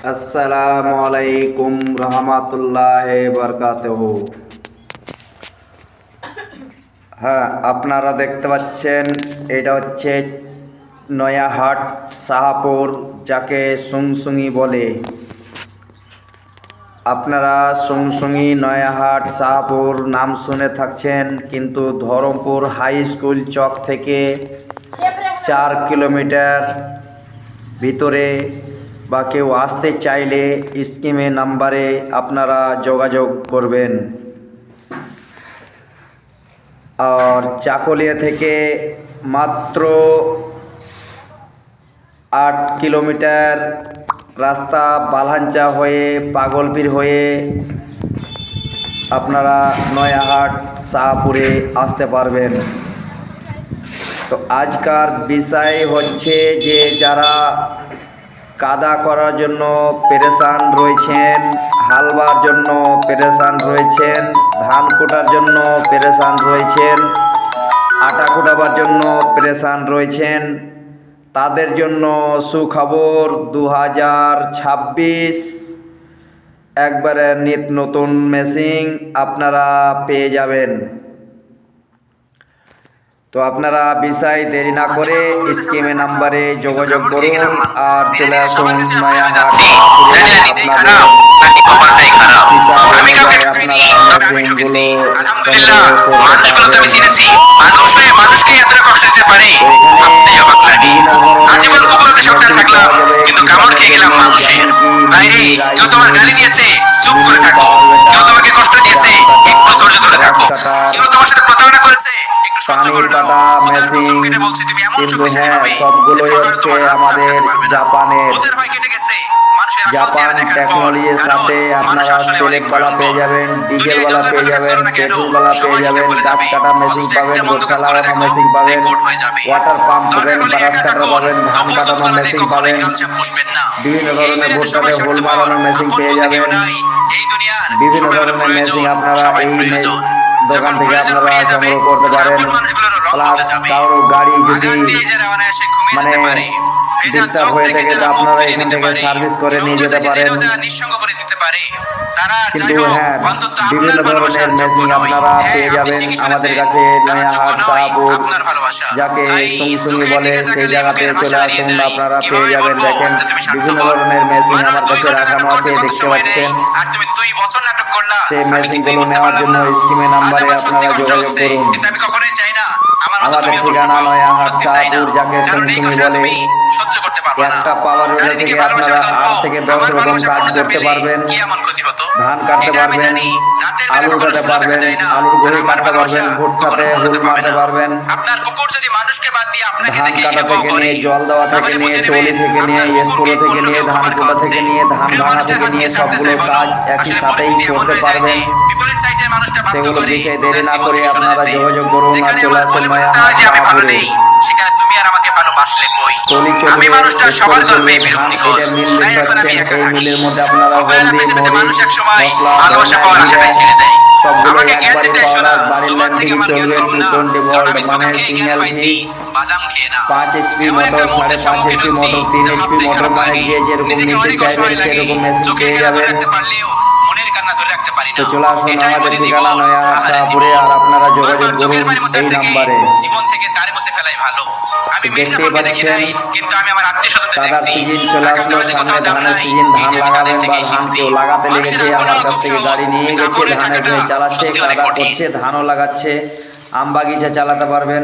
আসসালামু আলাইকুম রহমতুল্লাহি বারাকাতুহু। হ্যাঁ, আপনারা দেখতে পাচ্ছেন এটা হচ্ছে নয়াহাট শাহপুর, যাকে সুংসুঙি বলে। আপনারা সুংসুঙি নয়াহাট শাহপুর নাম শুনে থাকছেন, কিন্তু ধরমপুর হাই স্কুল চক থেকে 4 কিলোমিটার ভিতরে, বা কেউ আসতে চাইলে স্কিমে নাম্বারে আপনারা যোগাযোগ করবেন। আর চাকুলিয়া থেকে মাত্র 8 কিলোমিটার রাস্তা বালহাঞ্চা হয়ে পাগলপীর হয়ে আপনারা নয়াহাট শাহপুরে আসতে পারবেন। তো আজকার বিষয় হচ্ছে যে যারা কাদা করার জন্য পেরেশান রয়েছেন, হালবার জন্য পেরেশান রয়েছেন, ধান কোটার জন্য পেরেশান রয়েছেন, আটা কোটাবার জন্য পেরেশান রয়েছেন, তাদের জন্য সুখবর। 2026 একবারে নিত নতুন মেশিন আপনারা পেয়ে যাবেন। তো আপনারা বিষয় দেরি না করে স্কিমে নাম্বারে যোগাযোগ করুন আর চলে আসুন নয়াহাট। পানির কাটা মেশিন, কিন্তু হ্যাঁ, সবগুলোই হচ্ছে আমাদের জাপানের। জাপান টেকনোলজির সাথে আপনারা সিলেটওয়ালা পেয়ে যাবেন, ডিজেলওয়ালা পেয়ে যাবেন, পেট্রোলওয়ালা পেয়ে যাবেন, গাছ কাটা মেশিন পাবেন, ভুট্টা লাগানো মেশিন পাবেন, ওয়াটার পাম্প পাবেন, বারাস কাটা পাবেন, ধান কাটানোর মেশিন পাবেন, বিভিন্ন ধরনের ভুট্টাতে হোল মারানোর মেশিন পেয়ে যাবেন। বিভিন্ন ধরনের মেশিন আপনারা এই দোকান থেকে আপনারা সংগ্রহ করতে পারেন। প্লাস কারো গাড়ি যদি ডিস্টার্ব হয়ে থাকে, তো আপনারা এখান থেকে সার্ভিস করে নিয়ে যেতে পারেন। কিন্তু হ্যাঁ, বিভিন্ন ধরনের মেশিন আপনারা পেয়ে যাবেন আমাদের কাছে নয়াহাট শাহপুর, যাকে সুংসুঙি বলে, সেই জায়গাতে চলে আসুন, আপনারা পেয়ে যাবেন। দেখেন বিভিন্ন ধরনের মেশিন আমার কাছে রাখানো আছে, দেখতে পাচ্ছেন। সেই মেশিনগুলো নেওয়ার জন্য স্কিমে নাম্বারে আপনারা যোগাযোগ করুন। আমাদের ঠিকানা নয়াহাট শাহপুর, যাকে সুংসুঙি বলে। একটা পাওয়ার রোডার থেকে আপনারা 8 থেকে 10 রকম কাজ করতে পারবেন। ধান কাটতে পারবেন, আলু কাটতে পারবেন, আলুর গড়ি কাটতে পারবেন, ভুট্টাতে হুল মারতে পারবেন। ধান কাটা থেকে নিয়ে, জল দেওয়া থেকে নিয়ে, টলি থেকে নিয়ে, স্কুলো থেকে নিয়ে, ধান কোটা থেকে নিয়ে, ধান ভাঙা থেকে নিয়ে, সবগুলো কাজ একই সাথেই করতে পারবেন। সেগুলো বিষয়ে দেরি না করে আপনারা যোগাযোগ করুন আর চলে আসুন নয়াহাট শাহপুরে। এই মিলের মধ্যে আপনারা হলদি, মরিচ, মশলা, সবগুলো একবারে পাউডার, বাড়ির লাইন থেকে চলবে 220 ভোল্ট, মানে signal V. 5 HP motor, 5.5 HP motor, 3 HP motor, মানে যে যেরকম নিতে চাইবেন সেরকম মেশিন পেয়ে যাবেন। তো চলে আসুন আমাদের ঠিকানা নয়াহাট শাহপুরে, আর আপনারা যোগাযোগ করুন এই নাম্বারে। দেখতেই পাচ্ছেন কাদার সিজন চলে আসলো, সামনে ধানের সিজন। ধান লাগাবেন বা ধান কেউ লাগাতে লেগেছে, আমার কাছ থেকে গাড়ি নিয়ে গেছে, ধানের গায়ে চালাচ্ছে, কাদা করছে, ধানও লাগাচ্ছে। আম বাগিচা চালাতে পারবেন।